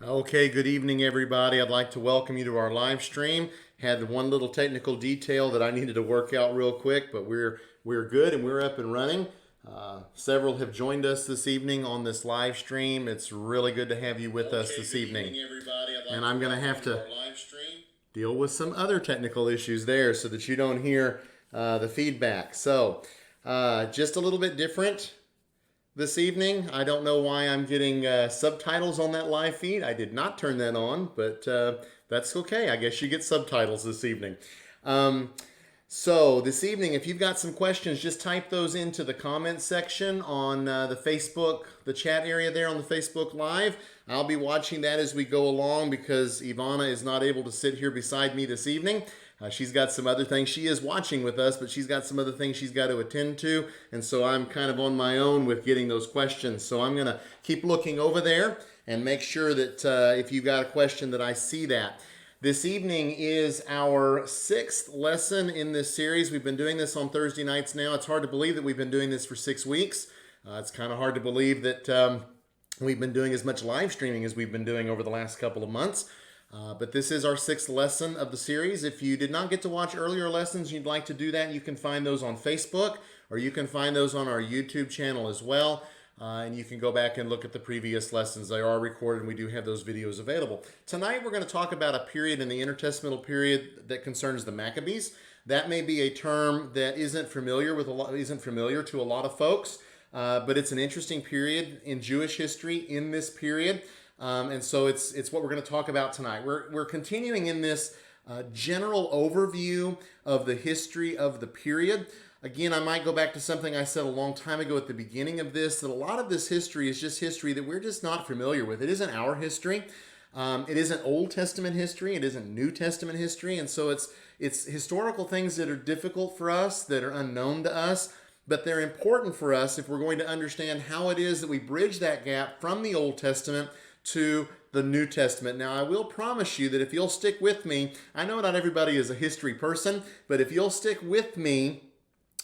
Okay, good evening, everybody. I'd like to welcome you to our live stream. Had one little technical detail that I needed to work out real quick, but we're good and we're up and running. Several have joined us this evening on this live stream. It's really good to have you with us this evening. And I'm going to have to deal with some other technical issues there so that you don't hear the feedback. So, just a little bit different this evening. I don't know why I'm getting subtitles on that live feed. I did not turn that on, but that's okay. I guess you get subtitles this evening. So this evening, if you've got some questions, just type those into the comment section on the Facebook, the chat area there on the Facebook Live. I'll be watching that as we go along because Ivana is not able to sit here beside me this evening. She's got some other things. She is watching with us, but she's got some other things she's got to attend to. And so I'm kind of on my own with getting those questions. So I'm going to keep looking over there and make sure that if you've got a question that I see that. This evening is our 6th lesson in this series. We've been doing this on Thursday nights now. It's hard to believe that we've been doing this for 6 weeks. It's kind of hard to believe that we've been doing as much live streaming as we've been doing over the last couple of months. But this is our 6th lesson of the series. If you did not get to watch earlier lessons and you'd like to do that, you can find those on Facebook or you can find those on our YouTube channel as well. And you can go back and look at the previous lessons. They are recorded and we do have those videos available. Tonight we're going to talk about a period in the Intertestamental Period that concerns the Maccabees. That may be a term that isn't familiar to a lot of folks, but it's an interesting period in Jewish history in this period. And so it's what we're going to talk about tonight. We're continuing in this general overview of the history of the period. Again, I might go back to something I said a long time ago at the beginning of this, that a lot of this history is just history that we're just not familiar with. It isn't our history. It isn't Old Testament history. It isn't New Testament history. And so it's historical things that are difficult for us, that are unknown to us, but they're important for us if we're going to understand how it is that we bridge that gap from the Old Testament to the New Testament. Now, I will promise you that if you'll stick with me, I know not everybody is a history person, but if you'll stick with me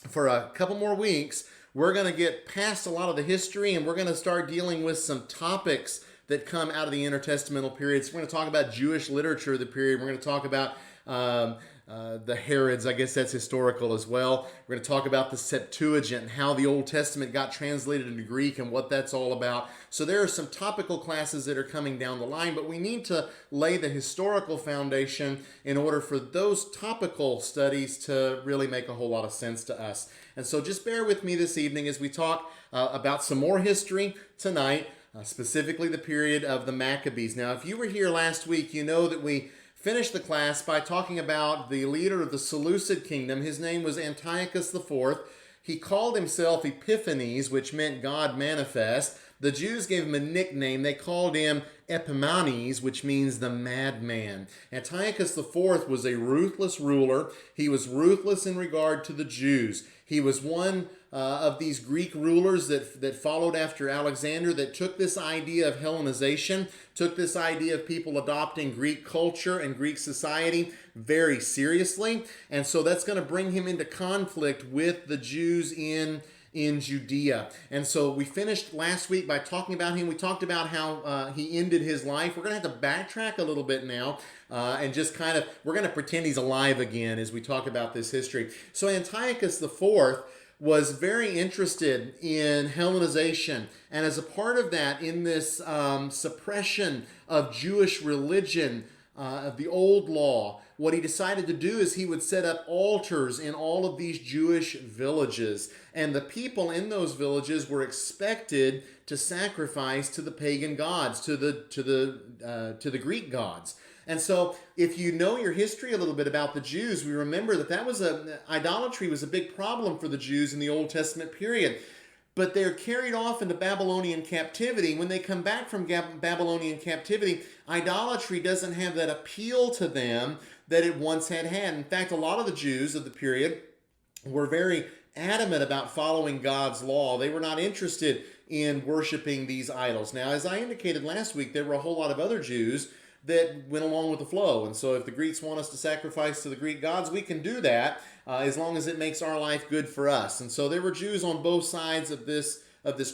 for a couple more weeks, we're going to get past a lot of the history and we're going to start dealing with some topics that come out of the intertestamental period. So we're going to talk about Jewish literature of the period. We're going to talk about the Herods. I guess that's historical as well. We're going to talk about the Septuagint and how the Old Testament got translated into Greek and what that's all about. So there are some topical classes that are coming down the line, but we need to lay the historical foundation in order for those topical studies to really make a whole lot of sense to us. And so just bear with me this evening as we talk about some more history tonight, specifically the period of the Maccabees. Now, if you were here last week, you know that we finished the class by talking about the leader of the Seleucid kingdom. His name was Antiochus IV. He called himself Epiphanes, which meant God manifest. The Jews gave him a nickname. They called him Epimanes, which means the madman. Antiochus IV was a ruthless ruler. He was ruthless in regard to the Jews. He was one of these Greek rulers that followed after Alexander, that took this idea of Hellenization, took this idea of people adopting Greek culture and Greek society very seriously. And so that's going to bring him into conflict with the Jews in Judea. And so we finished last week by talking about him. We talked about how he ended his life. We're going to have to backtrack a little bit now and just we're going to pretend he's alive again as we talk about this history. So Antiochus IV was very interested in Hellenization, and as a part of that, in this suppression of Jewish religion, of the old law, what he decided to do is he would set up altars in all of these Jewish villages, and the people in those villages were expected to sacrifice to the pagan gods, to the Greek gods. And so if you know your history a little bit about the Jews, we remember that idolatry was a big problem for the Jews in the Old Testament period. But they're carried off into Babylonian captivity. When they come back from Babylonian captivity, idolatry doesn't have that appeal to them that it once had. In fact, a lot of the Jews of the period were very adamant about following God's law. They were not interested in worshiping these idols. Now, as I indicated last week, there were a whole lot of other Jews that went along with the flow. And so if the Greeks want us to sacrifice to the Greek gods, we can do that as long as it makes our life good for us. And so there were Jews on both sides of this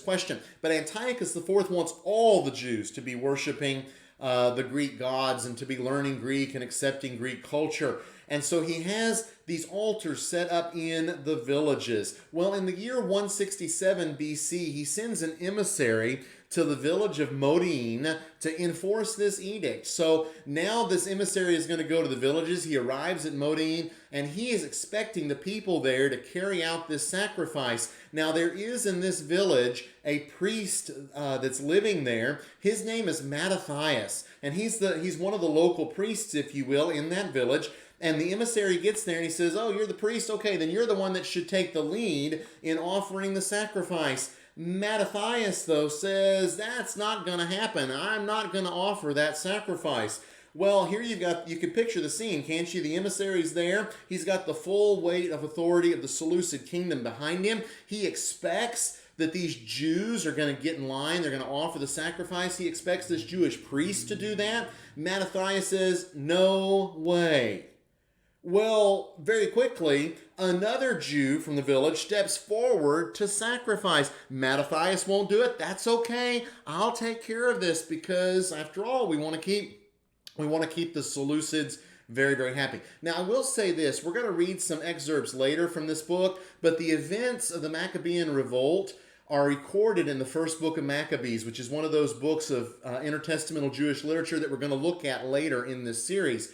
question. But Antiochus IV wants all the Jews to be worshiping the Greek gods and to be learning Greek and accepting Greek culture. And so he has these altars set up in the villages. Well, in the year 167 BC, he sends an emissary to the village of Modiin to enforce this edict. So now this emissary is going to go to the villages. He arrives at Modiin, and he is expecting the people there to carry out this sacrifice. Now there is in this village a priest that's living there. His name is Mattathias, and he's one of the local priests, if you will, in that village. And the emissary gets there and he says, "Oh, you're the priest? Okay, then you're the one that should take the lead in offering the sacrifice." Mattathias, though, says, "That's not going to happen. I'm not going to offer that sacrifice." Well, here you can picture the scene, can't you? The emissary's there. He's got the full weight of authority of the Seleucid kingdom behind him. He expects that these Jews are going to get in line. They're going to offer the sacrifice. He expects this Jewish priest to do that. Mattathias says, "No way." Well, very quickly, another Jew from the village steps forward to sacrifice. Mattathias won't do it. That's okay. I'll take care of this because, after all, we want to keep the Seleucids very, very happy. Now, I will say this. We're going to read some excerpts later from this book, but the events of the Maccabean Revolt are recorded in the first book of Maccabees, which is one of those books of intertestamental Jewish literature that we're going to look at later in this series.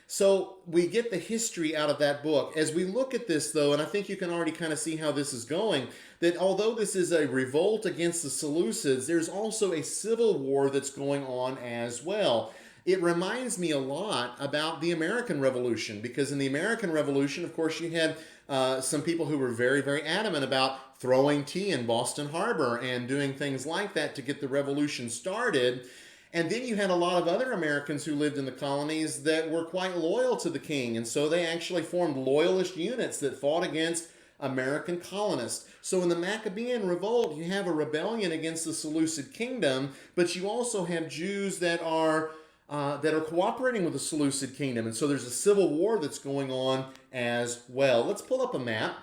So we get the history out of that book. As we look at this, though, and I think you can already kind of see how this is going, that although this is a revolt against the Seleucids, there's also a civil war that's going on as well. It reminds me a lot about the American Revolution, because in the American Revolution, of course, you had some people who were very, very adamant about throwing tea in Boston Harbor and doing things like that to get the revolution started. And then you had a lot of other Americans who lived in the colonies that were quite loyal to the king. And so they actually formed loyalist units that fought against American colonists. So in the Maccabean Revolt, you have a rebellion against the Seleucid kingdom, but you also have Jews that are cooperating with the Seleucid kingdom. And so there's a civil war that's going on as well. Let's pull up a map.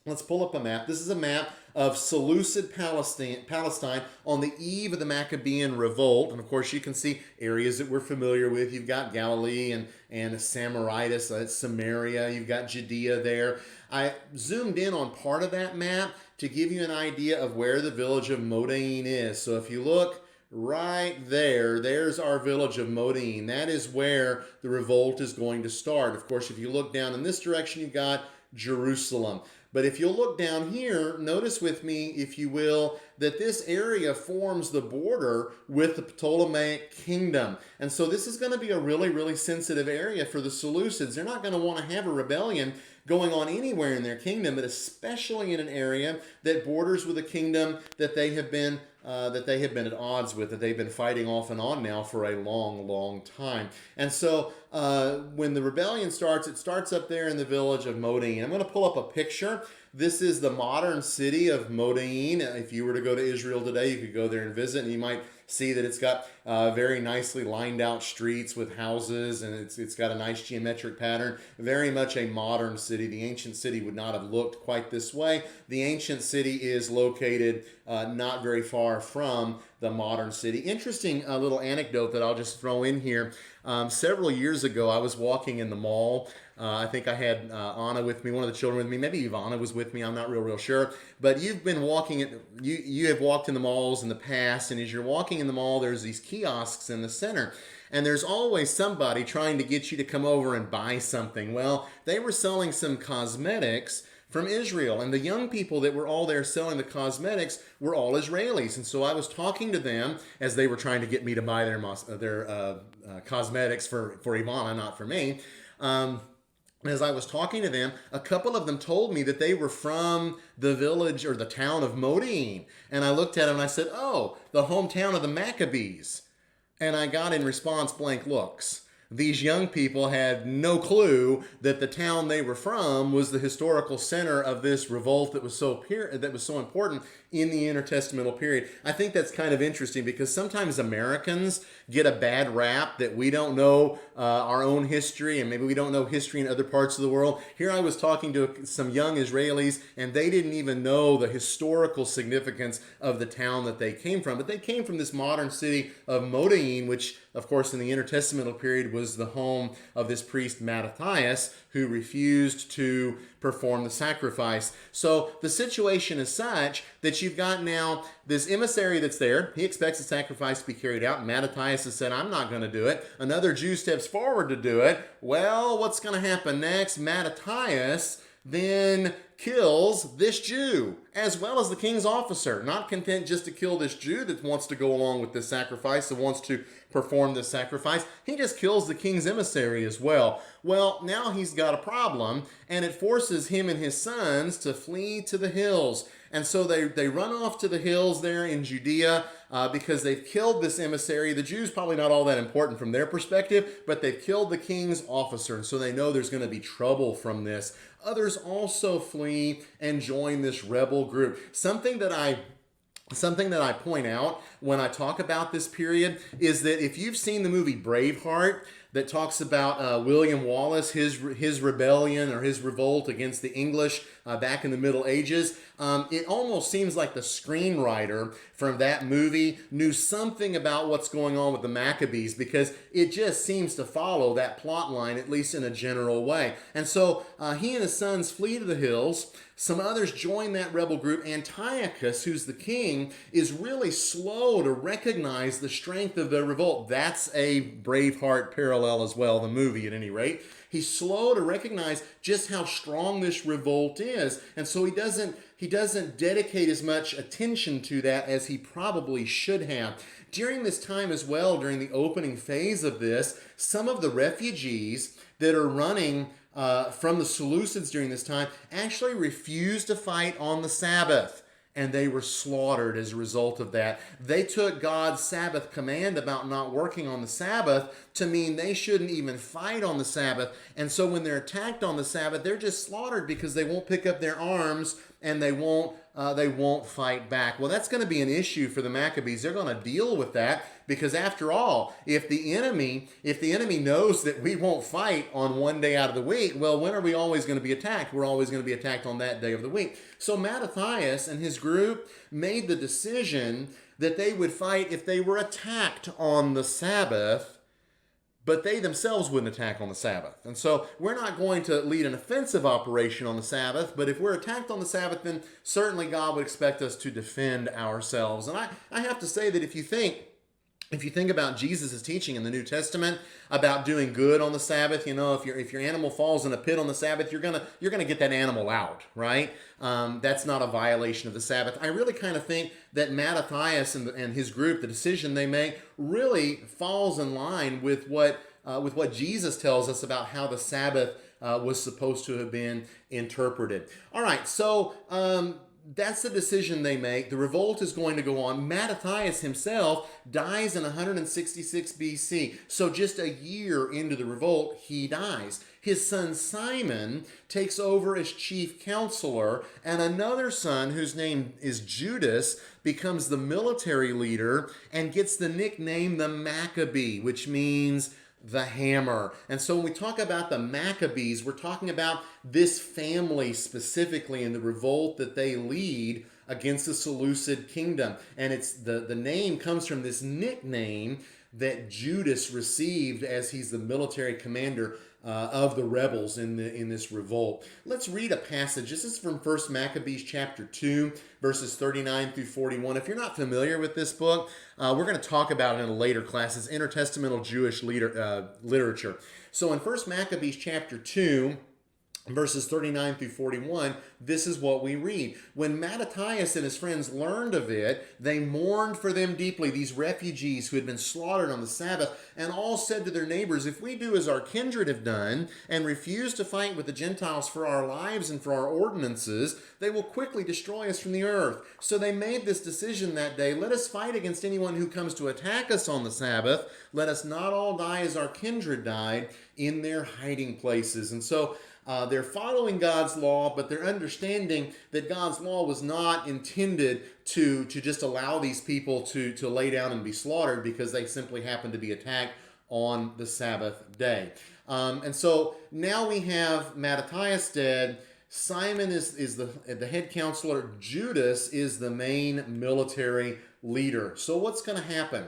This is a map of Seleucid Palestine on the eve of the Maccabean Revolt. And of course, you can see areas that we're familiar with. You've got Galilee and Samaritas, Samaria. You've got Judea there. I zoomed in on part of that map to give you an idea of where the village of Modiin is. So if you look right there, there's our village of Modiin. That is where the revolt is going to start. Of course, if you look down in this direction, you've got Jerusalem. But if you'll look down here, notice with me, if you will, that this area forms the border with the Ptolemaic kingdom. And so this is going to be a really, really sensitive area for the Seleucids. They're not going to want to have a rebellion going on anywhere in their kingdom, but especially in an area that borders with a kingdom that they have been at odds with, that they've been fighting off and on now for a long, long time. And so when the rebellion starts, it starts up there in the village of Modiin. I'm going to pull up a picture. This is the modern city of Modiin. If you were to go to Israel today, you could go there and visit, and you might see that it's got very nicely lined out streets with houses, and it's got a nice geometric pattern. Very much a modern city. The ancient city would not have looked quite this way. The ancient city is located not very far from the modern city. Interesting little anecdote that I'll just throw in here. Several years ago, I was walking in the mall. I think I had Anna with me, one of the children with me. Maybe Ivana was with me. I'm not real sure. But you've been walking, you have walked in the malls in the past, and as you're walking in the mall, there's these kiosks in the center. And there's always somebody trying to get you to come over and buy something. Well, they were selling some cosmetics from Israel, and the young people that were all there selling the cosmetics were all Israelis. And so I was talking to them as they were trying to get me to buy their cosmetics for Ivana, not for me. As I was talking to them, a couple of them told me that they were from the village or the town of Modiin. And I looked at them and I said, "Oh, the hometown of the Maccabees." And I got in response blank looks. These young people had no clue that the town they were from was the historical center of this revolt that was so important in the intertestamental period. I think that's kind of interesting because sometimes Americans get a bad rap that we don't know our own history, and maybe we don't know history in other parts of the world. Here I was talking to some young Israelis, and they didn't even know the historical significance of the town that they came from. But they came from this modern city of Modiin, which, of course, in the intertestamental period was the home of this priest Mattathias, who refused to perform the sacrifice. So the situation is such that you've got now this emissary that's there. He expects the sacrifice to be carried out. Mattathias has said, I'm not going to do it. Another Jew steps forward to do it. Well, what's going to happen next? Mattathias then kills this Jew, as well as the king's officer. Not content just to kill this Jew that wants to go along with this sacrifice, that wants to perform this sacrifice, he just kills the king's emissary as well. Well, now he's got a problem, and it forces him and his sons to flee to the hills. And so they run off to the hills there in Judea because they've killed this emissary. The Jews probably not all that important from their perspective, but they've killed the king's officer, and so they know there's going to be trouble from this. Others also flee and join this rebel group. Something that I point out when I talk about this period is that if you've seen the movie Braveheart, that talks about William Wallace, his rebellion or his revolt against the English back in the Middle Ages, it almost seems like the screenwriter from that movie knew something about what's going on with the Maccabees, because it just seems to follow that plot line, at least in a general way. And so he and his sons flee to the hills. Some others join that rebel group. Antiochus, who's the king, is really slow to recognize the strength of the revolt. That's a Braveheart parallel as well, the movie at any rate. He's slow to recognize just how strong this revolt is. And so he doesn't dedicate as much attention to that as he probably should have. During this time as well, during the opening phase of this, some of the refugees that are running from the Seleucids during this time actually refused to fight on the Sabbath, and they were slaughtered as a result of that. They took God's Sabbath command about not working on the Sabbath to mean they shouldn't even fight on the Sabbath, and so when they're attacked on the Sabbath, they're just slaughtered because they won't pick up their arms and they won't fight back. Well, that's going to be an issue for the Maccabees. They're going to deal with that because, after all, if the enemy knows that we won't fight on one day out of the week, well, when are we always going to be attacked? We're always going to be attacked on that day of the week. So Mattathias and his group made the decision that they would fight if they were attacked on the Sabbath, but they themselves wouldn't attack on the Sabbath. And so we're not going to lead an offensive operation on the Sabbath, but if we're attacked on the Sabbath, then certainly God would expect us to defend ourselves. And I have to say that if you think about Jesus' teaching in the New Testament about doing good on the Sabbath, if your animal falls in a pit on the Sabbath, you're gonna get that animal out, right? That's not a violation of the Sabbath. I really kind of think that Mattathias and his group, the decision they make, really falls in line with what Jesus tells us about how the Sabbath was supposed to have been interpreted. All right, so that's the decision they make. The revolt is going to go on. Mattathias himself dies in 166 BC. So just a year into the revolt, he dies. His son Simon takes over as chief counselor, and another son, whose name is Judas, becomes the military leader and gets the nickname the Maccabee, which means the hammer. And so when we talk about the Maccabees, we're talking about this family specifically in the revolt that they lead against the Seleucid kingdom. And it's the name comes from this nickname that Judas received as he's the military commander of the rebels in this revolt. Let's read a passage. This is from 1 Maccabees chapter 2, verses 39 through 41. If you're not familiar with this book, we're going to talk about it in a later class. It's intertestamental Jewish literature. So in 1 Maccabees chapter 2, verses 39 through 41, this is what we read. When Mattathias and his friends learned of it, they mourned for them deeply, these refugees who had been slaughtered on the Sabbath, and all said to their neighbors, if we do as our kindred have done, and refuse to fight with the Gentiles for our lives and for our ordinances, they will quickly destroy us from the earth. So they made this decision that day, let us fight against anyone who comes to attack us on the Sabbath. Let us not all die as our kindred died in their hiding places. And so they're following God's law, but they're understanding that God's law was not intended to just allow these people to lay down and be slaughtered because they simply happened to be attacked on the Sabbath day. And so now we have Mattathias dead. Simon is the head counselor. Judas is the main military leader. So what's going to happen?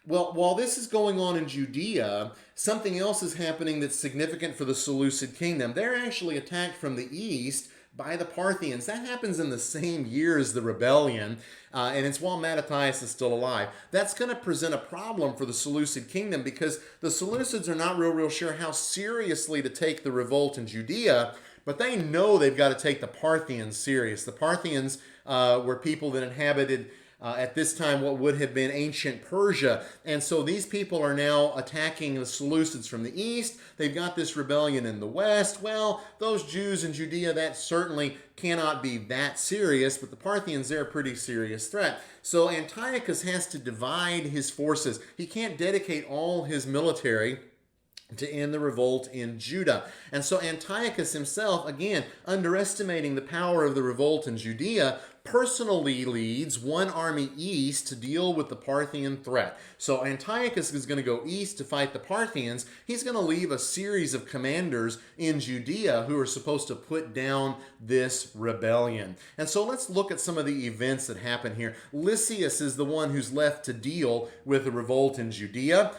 Well, while this is going on in Judea, something else is happening that's significant for the Seleucid kingdom. They're actually attacked from the east by the Parthians. That happens in the same year as the rebellion, and it's while Mattathias is still alive. That's going to present a problem for the Seleucid kingdom because the Seleucids are not real sure how seriously to take the revolt in Judea, but they know they've got to take the Parthians serious. The Parthians were people that inhabited at this time what would have been ancient Persia. And so these people are now attacking the Seleucids from the east. They've got this rebellion in the west. Well, those Jews in Judea, that certainly cannot be that serious, but the Parthians, they're a pretty serious threat. So Antiochus has to divide his forces. He can't dedicate all his military to end the revolt in Judah. And so Antiochus himself, again, underestimating the power of the revolt in Judea, personally leads one army east to deal with the Parthian threat. So Antiochus is going to go east to fight the Parthians. He's going to leave a series of commanders in Judea who are supposed to put down this rebellion. And so let's look at some of the events that happen here. Lysias is the one who's left to deal with the revolt in Judea.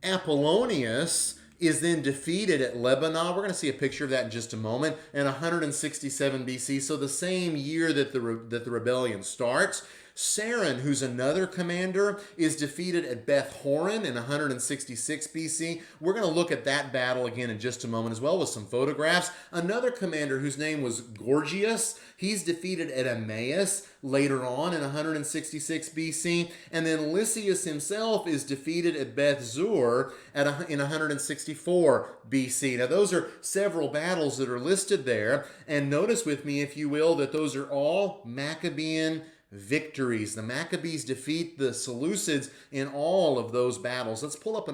Apollonius is then defeated at Lebonah. We're going to see a picture of that in just a moment. In 167 BC, so the same year that the rebellion starts. Sarin, who's another commander, is defeated at Beth Horon in 166 BC. We're going to look at that battle again in just a moment as well with some photographs. Another commander whose name was Gorgias, he's defeated at Emmaus later on in 166 BC. And then Lysias himself is defeated at Beth Zur in 164 BC. Now those are several battles that are listed there. And notice with me, if you will, that those are all Maccabean victories. The Maccabees defeat the Seleucids in all of those battles. Let's pull up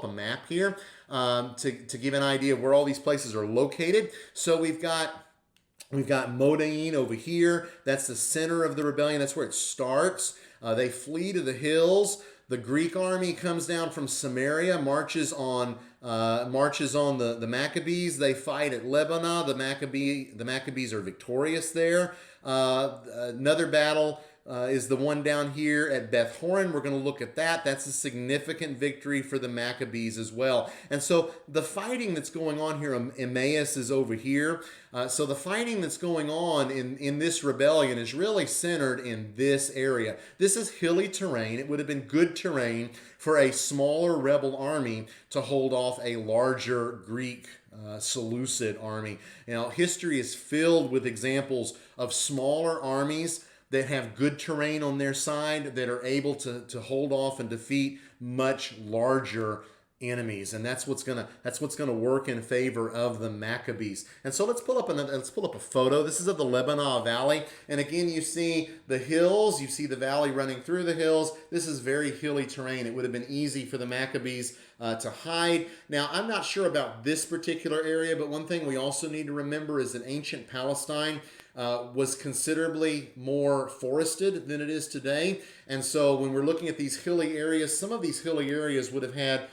a map here to give an idea of where all these places are located. So we've got Modiin over here. That's the center of the rebellion. That's where it starts. They flee to the hills. The Greek army comes down from Samaria, marches on the Maccabees. They fight at Lebonah. The Maccabees are victorious there. Another battle is the one down here at Beth Horon. We're going to look at that. That's a significant victory for the Maccabees as well. And so the fighting that's going on here, Emmaus is over here. So the fighting that's going on in this rebellion is really centered in this area. This is hilly terrain. It would have been good terrain for a smaller rebel army to hold off a larger Greek Seleucid army. Now, history is filled with examples of smaller armies that have good terrain on their side that are able to hold off and defeat much larger enemies, and that's what's gonna work in favor of the Maccabees. And so let's pull up a photo. This is of the Lebonah Valley, and again you see the hills, you see the valley running through the hills. This is very hilly terrain. It would have been easy for the Maccabees to hide. Now I'm not sure about this particular area, but one thing we also need to remember is that ancient Palestine was considerably more forested than it is today. And so when we're looking at these hilly areas, some of these hilly areas would have had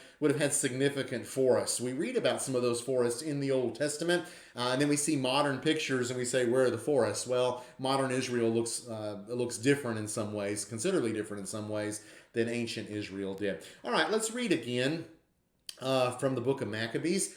significant forests. We read about some of those forests in the Old Testament, and then we see modern pictures and we say, where are the forests? Well, modern Israel looks different in some ways, considerably different in some ways than ancient Israel did. All right, let's read again from the book of Maccabees.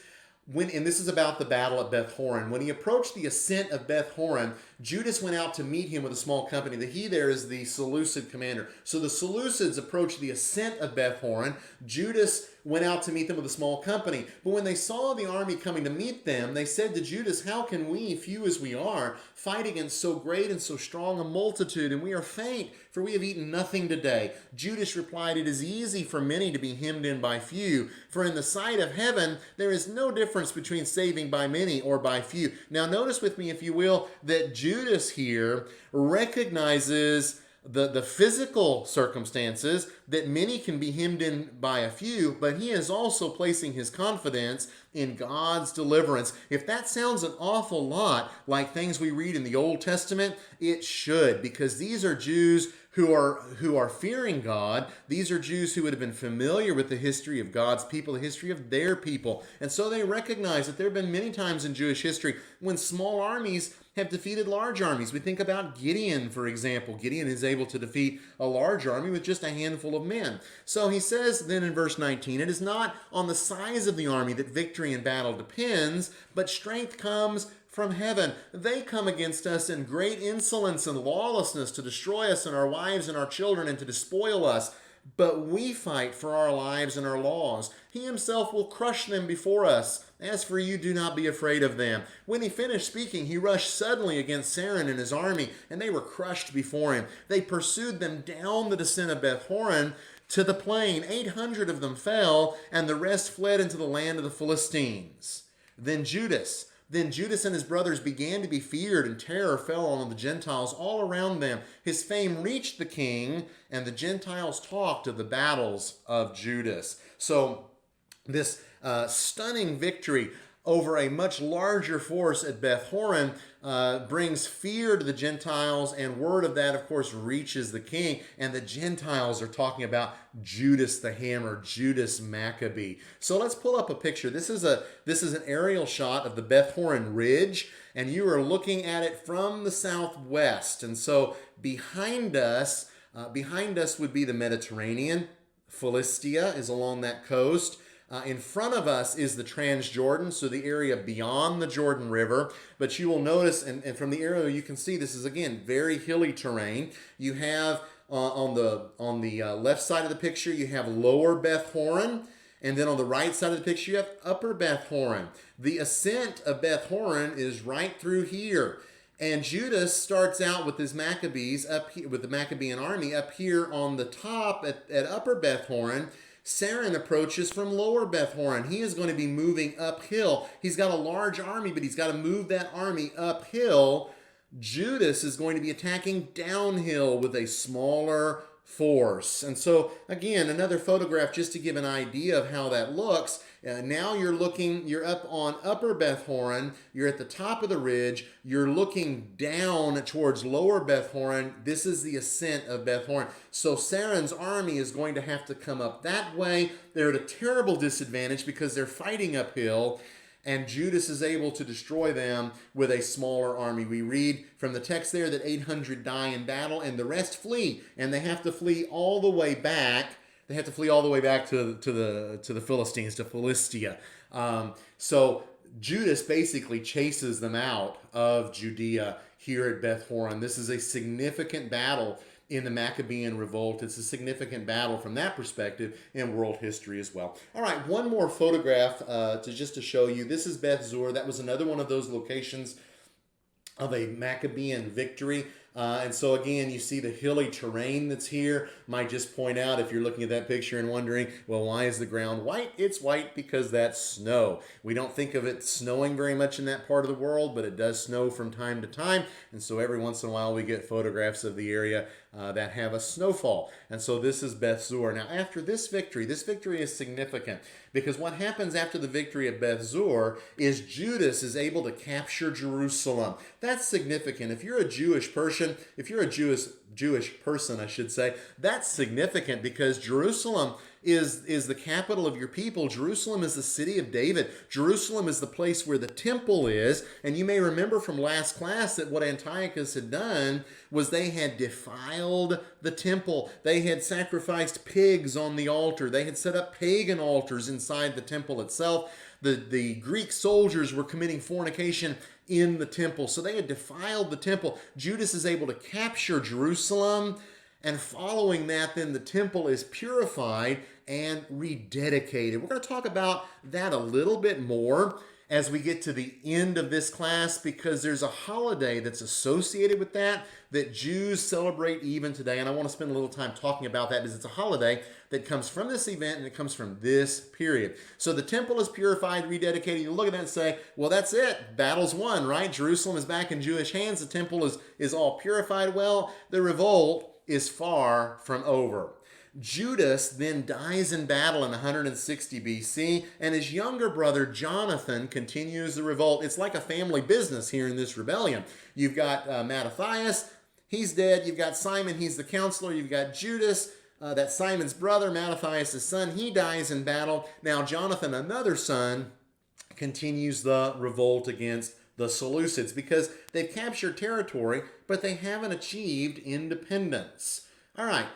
And this is about the battle at Beth Horon. When he approached the ascent of Beth Horon, Judas went out to meet him with a small company. The he there is the Seleucid commander. So the Seleucids approached the ascent of Beth Horon. Judas went out to meet them with a small company. But when they saw the army coming to meet them, they said to Judas, "How can we, few as we are, fight against so great and so strong a multitude? And we are faint, for we have eaten nothing today." Judas replied, "It is easy for many to be hemmed in by few. For in the sight of heaven, there is no difference between saving by many or by few." Now notice with me, if you will, that Judas here recognizes the physical circumstances, that many can be hemmed in by a few, but he is also placing his confidence in God's deliverance. If that sounds an awful lot like things we read in the Old Testament, it should, because these are Jews who are fearing God. These are Jews who would have been familiar with the history of God's people, the history of their people. And so they recognize that there have been many times in Jewish history when small armies have defeated large armies. We think about Gideon, for example. Gideon is able to defeat a large army with just a handful of men. So he says then in verse 19, "It is not on the size of the army that victory in battle depends, but strength comes from heaven. They come against us in great insolence and lawlessness to destroy us and our wives and our children and to despoil us. But we fight for our lives and our laws. He himself will crush them before us. As for you, do not be afraid of them." When he finished speaking, he rushed suddenly against Saran and his army, and they were crushed before him. They pursued them down the descent of Beth Horon to the plain. 800 of them fell, and the rest fled into the land of the Philistines. Then Judas and his brothers began to be feared, and terror fell on the Gentiles all around them. His fame reached the king, and the Gentiles talked of the battles of Judas. So this stunning victory over a much larger force at Beth Horon brings fear to the Gentiles, and word of that, of course, reaches the king, and the Gentiles are talking about Judas the Hammer, Judas Maccabee. So let's pull up a picture. This is an aerial shot of the Beth Horon Ridge, and you are looking at it from the southwest. And so behind us would be the Mediterranean. Philistia is along that coast. In front of us is the Transjordan, so the area beyond the Jordan River. But you will notice, and from the aerial you can see, this is again very hilly terrain. You have on the left side of the picture, you have Lower Beth Horon, and then on the right side of the picture you have Upper Beth Horon. The ascent of Beth Horon is right through here. And Judas starts out with his Maccabees up here, with the Maccabean army up here on the top at Upper Beth Horon. Saran approaches from Lower Beth Horon. He is going to be moving uphill. He's got a large army, but he's got to move that army uphill. Judas is going to be attacking downhill with a smaller force. And so, again, another photograph just to give an idea of how that looks. Now you're up on Upper Beth Horon. You're at the top of the ridge. You're looking down towards Lower Beth Horon. This is the ascent of Beth Horon. So Saran's army is going to have to come up that way. They're at a terrible disadvantage because they're fighting uphill, and Judas is able to destroy them with a smaller army. We read from the text there that 800 die in battle, and the rest flee, and they have to flee all the way back. They have to flee all the way back to the Philistines, to Philistia. So Judas basically chases them out of Judea here at Beth Horon. This is a significant battle in the Maccabean Revolt. It's a significant battle from that perspective in world history as well. All right, one more photograph to show you. This is Beth Zur. That was another one of those locations of a Maccabean victory. And so again, you see the hilly terrain that's here. Might just point out, if you're looking at that picture and wondering, well, why is the ground white? It's white because that's snow. We don't think of it snowing very much in that part of the world, but it does snow from time to time. And so every once in a while we get photographs of the area that have a snowfall. And so this is Beth Zur. Now after this victory is significant because what happens after the victory of Beth Zur is Judas is able to capture Jerusalem. That's significant. If you're a Jewish person, I should say, that's significant because Jerusalem is the capital of your people. Jerusalem is the city of David. Jerusalem is the place where the temple is. And you may remember from last class that what Antiochus had done was they had defiled the temple. They had sacrificed pigs on the altar. They had set up pagan altars inside the temple itself. The Greek soldiers were committing fornication in the temple. So they had defiled the temple. Judas is able to capture Jerusalem, and following that, then the temple is purified and rededicated. We're going to talk about that a little bit more as we get to the end of this class, because there's a holiday that's associated with that Jews celebrate even today. And I want to spend a little time talking about that, because it's a holiday that comes from this event and it comes from this period. So the temple is purified, rededicated. You look at that and say, well, that's it. Battle's won, right? Jerusalem is back in Jewish hands. The temple is all purified. Well, the revolt is far from over. Judas then dies in battle in 160 BC, and his younger brother Jonathan continues the revolt. It's like a family business here in this rebellion. You've got Mattathias, he's dead. You've got Simon, he's the counselor. You've got Judas, that's Simon's brother, Mattathias' son. He dies in battle. Now Jonathan, another son, continues the revolt against the Seleucids, because they've captured territory, but they haven't achieved independence. All right.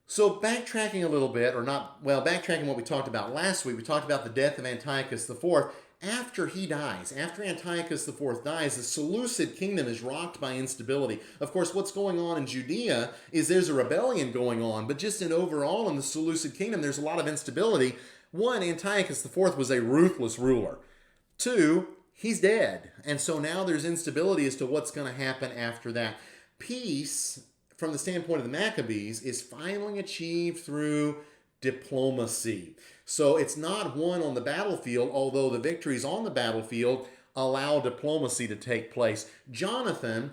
So backtracking a little bit, backtracking what we talked about last week, we talked about the death of Antiochus IV. After he dies, after Antiochus IV dies, the Seleucid kingdom is rocked by instability. Of course, what's going on in Judea is there's a rebellion going on, but just overall in the Seleucid kingdom, there's a lot of instability. One, Antiochus IV was a ruthless ruler. Two, he's dead. And so now there's instability as to what's going to happen after that. Peace, from the standpoint of the Maccabees, is finally achieved through diplomacy. So it's not won on the battlefield, although the victories on the battlefield allow diplomacy to take place. Jonathan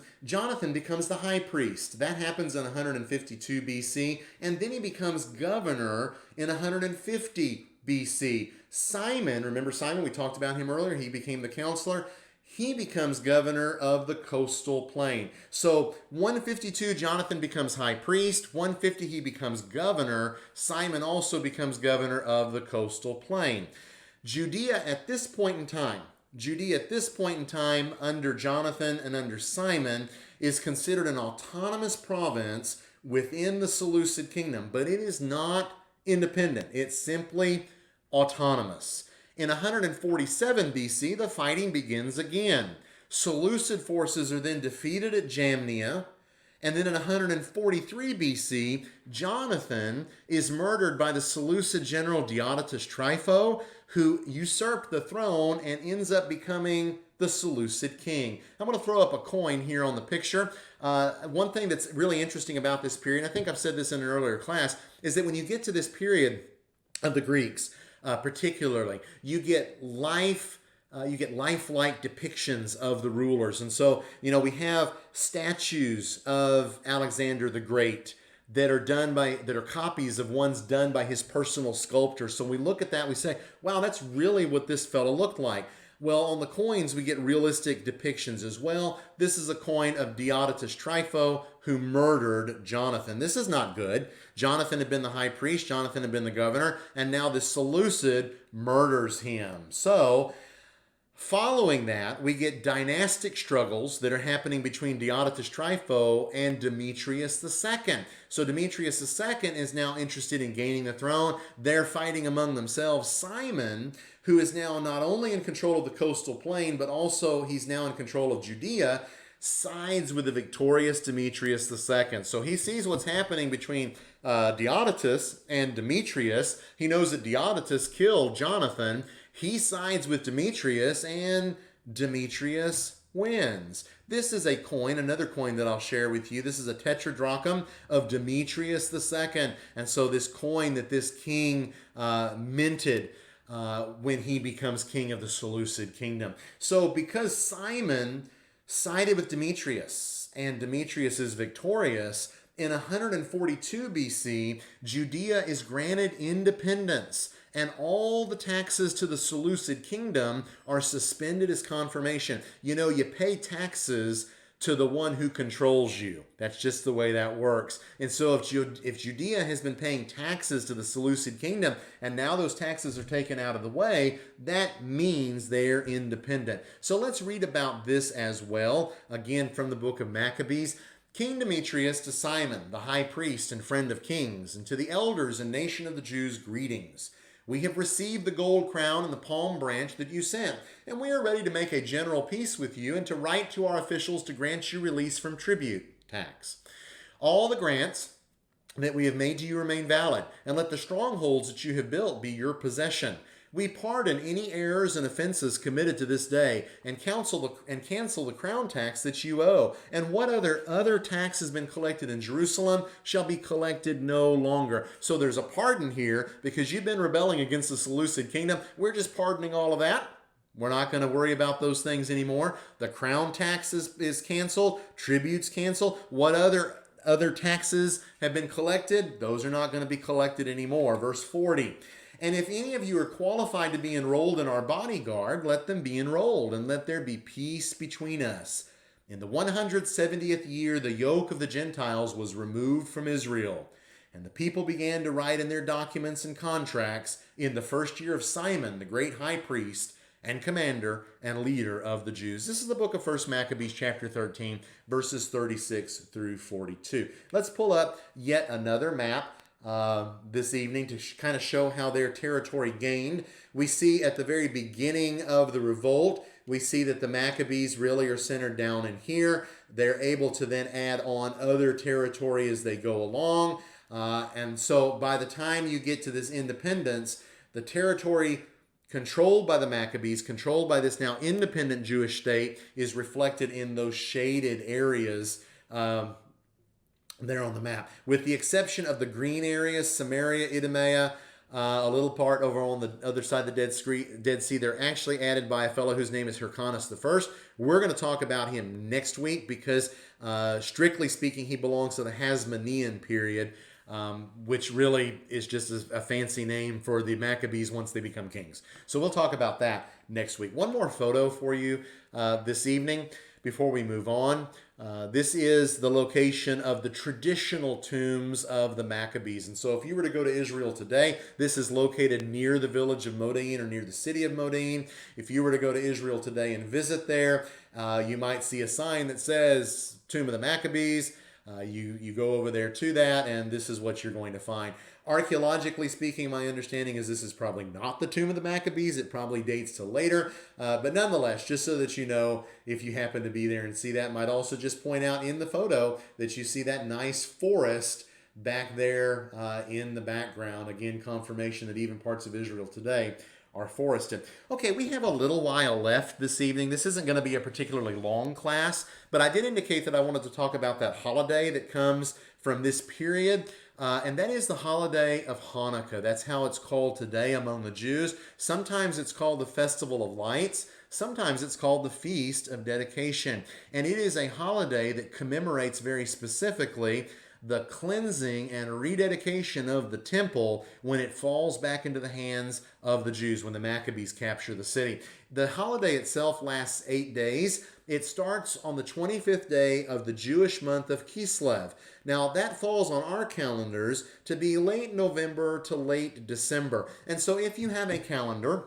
becomes the high priest. That happens in 152 BC, and then he becomes governor in 150 BC. Simon, remember Simon, we talked about him earlier, he became the counselor. He becomes governor of the coastal plain. So 152, Jonathan becomes high priest. 150, he becomes governor. Simon also becomes governor of the coastal plain. Judea at this point in time, under Jonathan and under Simon, is considered an autonomous province within the Seleucid kingdom, but it is not independent. It's simply autonomous. In 147 BC, the fighting begins again. Seleucid forces are then defeated at Jamnia, and then in 143 BC, Jonathan is murdered by the Seleucid general Diodotus Trypho, who usurped the throne and ends up becoming the Seleucid king. I'm going to throw up a coin here on the picture. One thing that's really interesting about this period, I think I've said this in an earlier class, is that when you get to this period of the Greeks, particularly, you get lifelike depictions of the rulers. And so, we have statues of Alexander the Great that are copies of ones done by his personal sculptor. So we look at that, we say, wow, that's really what this fellow looked like. Well, on the coins, we get realistic depictions as well. This is a coin of Diodotus Trypho, who murdered Jonathan. This is not good. Jonathan had been the high priest, Jonathan had been the governor, and now the Seleucid murders him. So, following that, we get dynastic struggles that are happening between Diodotus Trypho and Demetrius II. So Demetrius II is now interested in gaining the throne. They're fighting among themselves. Simon, who is now not only in control of the coastal plain, but also he's now in control of Judea, sides with the victorious Demetrius II. So he sees what's happening between Diodotus and Demetrius. He knows that Diodotus killed Jonathan. He sides with Demetrius, and Demetrius wins. This is a coin, another coin that I'll share with you. This is a tetradrachm of Demetrius II. And so this coin that this king minted when he becomes king of the Seleucid kingdom. So because Simon sided with Demetrius, and Demetrius is victorious, in 142 BC, Judea is granted independence, and all the taxes to the Seleucid kingdom are suspended as confirmation. You pay taxes to the one who controls you. That's just the way that works. And so if Judea has been paying taxes to the Seleucid kingdom, and now those taxes are taken out of the way, that means they're independent. So let's read about this as well, again from the book of Maccabees. King Demetrius to Simon, the high priest and friend of kings, and to the elders and nation of the Jews, greetings. We have received the gold crown and the palm branch that you sent, and we are ready to make a general peace with you and to write to our officials to grant you release from tribute tax. All the grants that we have made to you remain valid, and let the strongholds that you have built be your possession. We pardon any errors and offenses committed to this day, and cancel the crown tax that you owe. And what other tax has been collected in Jerusalem shall be collected no longer. So there's a pardon here because you've been rebelling against the Seleucid kingdom. We're just pardoning all of that. We're not going to worry about those things anymore. The crown tax is canceled, tributes canceled. What other taxes have been collected? Those are not going to be collected anymore. Verse 40. And if any of you are qualified to be enrolled in our bodyguard, let them be enrolled, and let there be peace between us. In the 170th year, the yoke of the Gentiles was removed from Israel, and the people began to write in their documents and contracts in the first year of Simon, the great high priest and commander and leader of the Jews. This is the book of 1 Maccabees chapter 13, verses 36 through 42. Let's pull up yet another map this evening to kind of show how their territory gained. We see at the very beginning of the revolt, we see that the Maccabees really are centered down in here. They're able to then add on other territory as they go along. And so by the time you get to this independence, the territory controlled by the Maccabees, controlled by this now independent Jewish state, is reflected in those shaded areas there on the map, with the exception of the green areas, Samaria, Idumea, a little part over on the other side of the Dead Sea. They're actually added by a fellow whose name is Hyrcanus I. We're going to talk about him next week because, strictly speaking, he belongs to the Hasmonean period, which really is just a fancy name for the Maccabees once they become kings. So we'll talk about that next week. One more photo for you this evening before we move on. This is the location of the traditional tombs of the Maccabees. And so if you were to go to Israel today, this is located near the village of Modiin or near the city of Modiin. If you were to go to Israel today and visit there, you might see a sign that says Tomb of the Maccabees. You go over there to that, and this is what you're going to find. Archaeologically speaking, my understanding is this is probably not the Tomb of the Maccabees. It probably dates to later. But nonetheless, just so that you know, if you happen to be there and see that, might also just point out in the photo that you see that nice forest back there in the background. Again, confirmation that even parts of Israel today are forested. Okay, we have a little while left this evening. This isn't going to be a particularly long class, but I did indicate that I wanted to talk about that holiday that comes from this period, and that is the holiday of Hanukkah. That's how it's called today among the Jews. Sometimes it's called the Festival of Lights. Sometimes it's called the Feast of Dedication, and it is a holiday that commemorates very specifically the cleansing and rededication of the temple when it falls back into the hands of the Jews, when the Maccabees capture the city. The holiday itself lasts 8 days. It starts on the 25th day of the Jewish month of Kislev. Now, that falls on our calendars to be late November to late December. And so if you have a calendar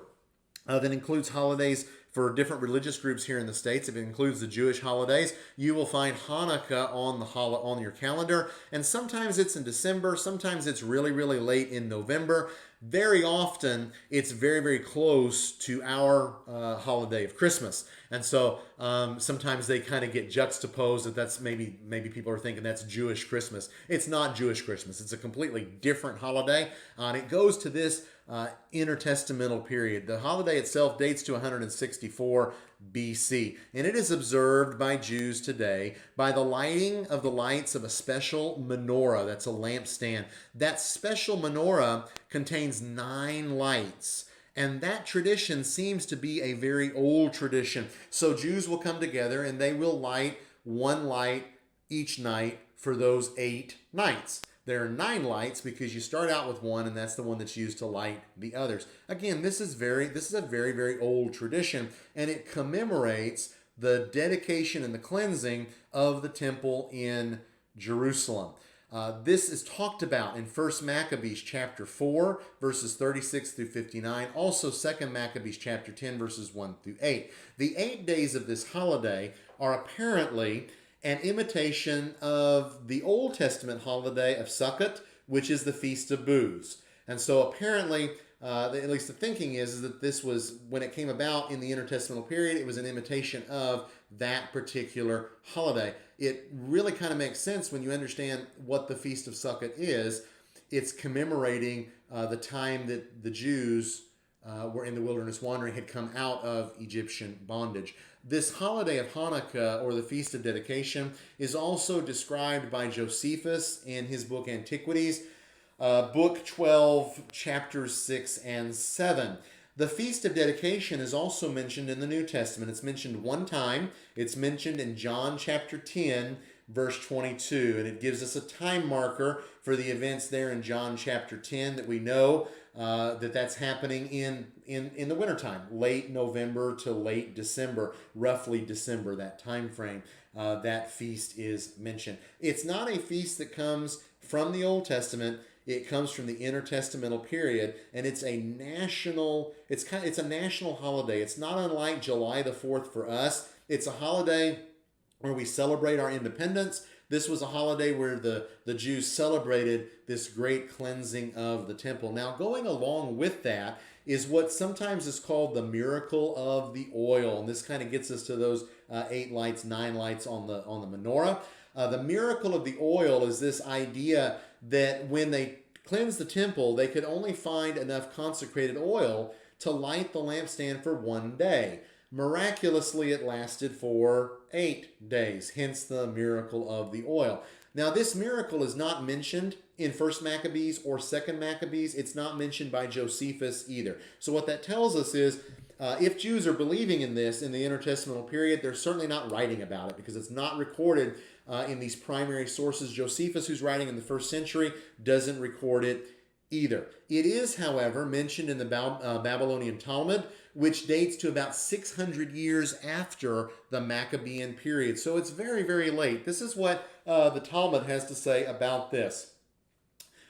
that includes holidays for different religious groups here in the States, if it includes the Jewish holidays, you will find Hanukkah on your calendar. And sometimes it's in December, sometimes it's really, really late in November. Very often, it's very, very close to our holiday of Christmas. And so sometimes they kind of get juxtaposed that's maybe people are thinking that's Jewish Christmas. It's not Jewish Christmas. It's a completely different holiday. And it goes to this intertestamental period. The holiday itself dates to 164 BC, and it is observed by Jews today by the lighting of the lights of a special menorah. That's a lampstand. That special menorah contains 9 lights, and that tradition seems to be a very old tradition. So Jews will come together and they will light one light each night for those 8 nights. There are 9 lights because you start out with one, and that's the one that's used to light the others. Again, this is a very, very old tradition, and it commemorates the dedication and the cleansing of the temple in Jerusalem. This is talked about in 1 Maccabees chapter 4, verses 36 through 59. Also 2 Maccabees chapter 10, verses 1 through 8. The 8 days of this holiday are apparently an imitation of the Old Testament holiday of Sukkot, which is the Feast of Booths. And so apparently, at least the thinking is that this was, when it came about in the Intertestamental period, it was an imitation of that particular holiday. It really kind of makes sense when you understand what the Feast of Sukkot is. It's commemorating the time that the Jews were in the wilderness wandering, had come out of Egyptian bondage. This holiday of Hanukkah, or the Feast of Dedication, is also described by Josephus in his book Antiquities, book 12, chapters 6 and 7. The Feast of Dedication is also mentioned in the New Testament. It's mentioned one time. It's mentioned in John chapter 10, verse 22, and it gives us a time marker for the events there in John chapter 10 that we know that's happening in the wintertime, late November to late December, roughly December, that time frame. That feast is mentioned. It's not a feast that comes from the Old Testament. It comes from the Intertestamental period, and it's a national holiday. It's not unlike July the 4th for us. It's a holiday where we celebrate our independence. This was a holiday where the Jews celebrated this great cleansing of the temple. Now, going along with that is what sometimes is called the miracle of the oil, and this kind of gets us to those 8 lights, 9 lights on the menorah. The miracle of the oil is this idea that when they cleansed the temple, they could only find enough consecrated oil to light the lampstand for 1 day. Miraculously, it lasted for 8 days, hence the miracle of the oil. Now, this miracle is not mentioned in 1 Maccabees or 2 Maccabees. It's not mentioned by Josephus either. So what that tells us is, if Jews are believing in this in the intertestamental period, they're certainly not writing about it because it's not recorded in these primary sources. Josephus, who's writing in the 1st century, doesn't record it either. It is, however, mentioned in the Babylonian Talmud, which dates to about 600 years after the Maccabean period. So it's very, very late. This is what the Talmud has to say about this.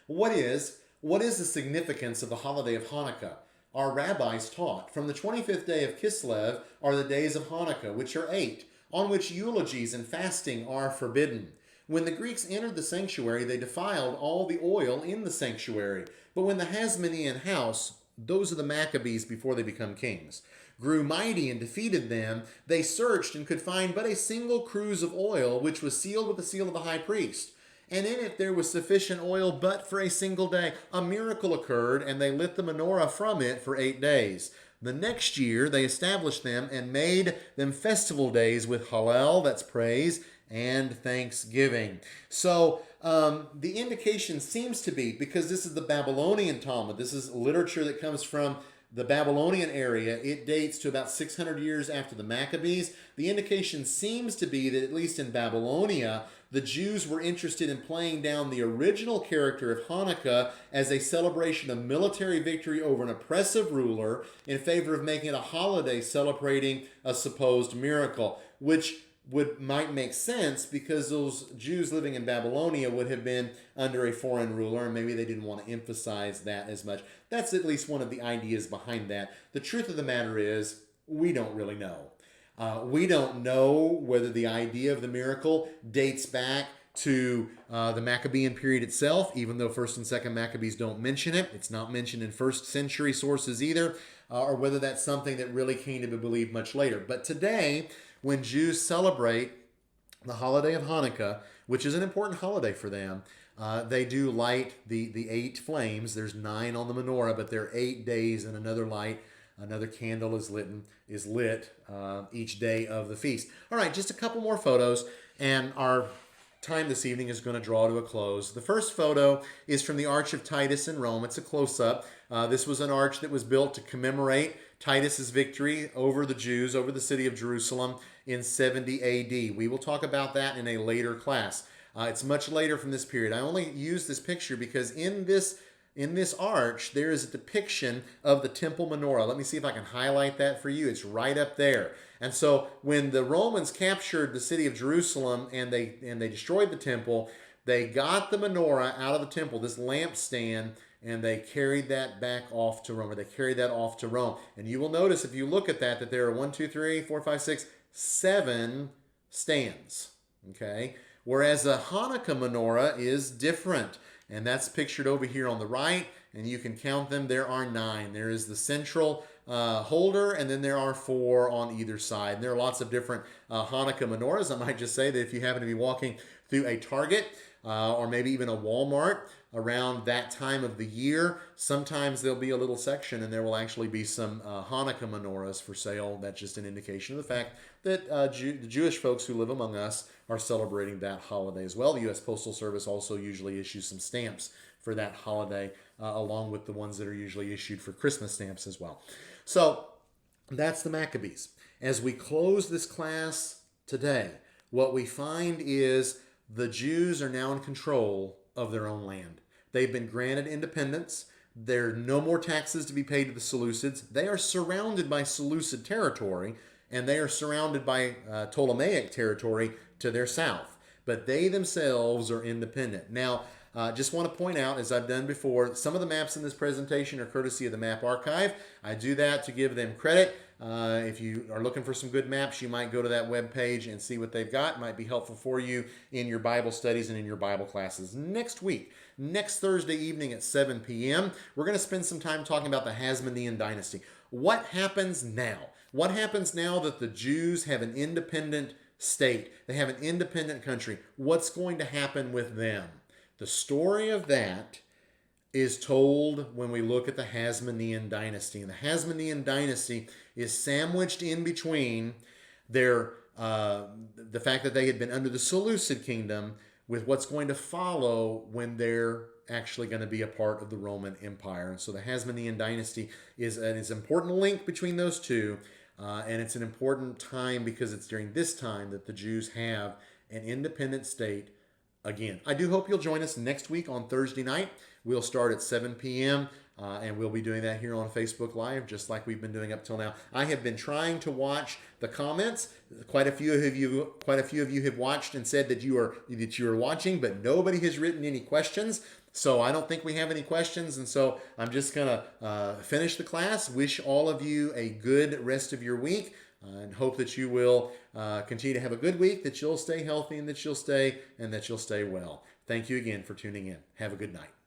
What is the significance of the holiday of Hanukkah? Our rabbis taught, from the 25th day of Kislev are the days of Hanukkah, which are 8, on which eulogies and fasting are forbidden. When the Greeks entered the sanctuary, they defiled all the oil in the sanctuary. But when the Hasmonean house, those are the Maccabees before they become kings, grew mighty and defeated them, they searched and could find but a single cruse of oil, which was sealed with the seal of the high priest. And in it there was sufficient oil but for a single day. A miracle occurred, and they lit the menorah from it for 8 days. The next year they established them and made them festival days with Hallel, that's praise, and thanksgiving. So the indication seems to be, because this is the Babylonian Talmud, this is literature that comes from the Babylonian area, it dates to about 600 years after the Maccabees. The indication seems to be that, at least in Babylonia, the Jews were interested in playing down the original character of Hanukkah as a celebration of military victory over an oppressive ruler in favor of making it a holiday celebrating a supposed miracle, which might make sense because those Jews living in Babylonia would have been under a foreign ruler, and maybe they didn't want to emphasize that as much. That's at least one of the ideas behind that. The truth of the matter is, we don't really know. We don't know whether the idea of the miracle dates back to the Maccabean period itself, even though 1st and 2nd Maccabees don't mention it. It's not mentioned in 1st century sources either, or whether that's something that really came to be believed much later. But today, when Jews celebrate the holiday of Hanukkah, which is an important holiday for them, they do light the 8 flames. There's 9 on the menorah, but there are 8 days, and another candle is lit each day of the feast. All right, just a couple more photos, and our time this evening is going to draw to a close. The first photo is from the Arch of Titus in Rome. It's a close-up. This was an arch that was built to commemorate Titus's victory over the Jews, over the city of Jerusalem in 70 AD. We will talk about that in a later class. It's much later from this period. I only use this picture because in in this arch, there is a depiction of the temple menorah. Let me see if I can highlight that for you. It's right up there. And so when the Romans captured the city of Jerusalem and they destroyed the temple, they got the menorah out of the temple, this lampstand, and they carried that back off to Rome, or they carried that off to Rome. And you will notice if you look at that there are 1, 2, 3, 4, 5, 6, 7 stands. Okay? Whereas a Hanukkah menorah is different. And that's pictured over here on the right. And you can count them. There are 9. There is the central holder, and then there are 4 on either side. And there are lots of different Hanukkah menorahs. I might just say that if you happen to be walking through a Target or maybe even a Walmart around that time of the year, sometimes there'll be a little section and there will actually be some Hanukkah menorahs for sale. That's just an indication of the fact that the Jewish folks who live among us are celebrating that holiday as well. The U.S. Postal Service also usually issues some stamps for that holiday, along with the ones that are usually issued for Christmas stamps as well. So that's the Maccabees. As we close this class today, what we find is the Jews are now in control of their own land. They've been granted independence. There are no more taxes to be paid to the Seleucids. They are surrounded by Seleucid territory, and they are surrounded by Ptolemaic territory to their south. But they themselves are independent. Now, just want to point out, as I've done before, some of the maps in this presentation are courtesy of the Map Archive. I do that to give them credit. If you are looking for some good maps, you might go to that web page and see what they've got. It might be helpful for you in your Bible studies and in your Bible classes. Next week, next Thursday evening at 7 p.m., we're going to spend some time talking about the Hasmonean dynasty. What happens now? What happens now that the Jews have an independent state? They have an independent country. What's going to happen with them? The story of that is told when we look at the Hasmonean dynasty. And the Hasmonean dynasty is sandwiched in between the fact that they had been under the Seleucid kingdom with what's going to follow when they're actually going to be a part of the Roman Empire. And so the Hasmonean dynasty is an important link between those two. And it's an important time because it's during this time that the Jews have an independent state again. I do hope you'll join us next week on Thursday night. We'll start at 7 p.m. And we'll be doing that here on Facebook Live, just like we've been doing up till now. I have been trying to watch the comments. Quite a few of you have watched and said that you are watching, but nobody has written any questions. So I don't think we have any questions, and so I'm just gonna finish the class. Wish all of you a good rest of your week, and hope that you will continue to have a good week. That you'll stay healthy, and that you'll stay well. Thank you again for tuning in. Have a good night.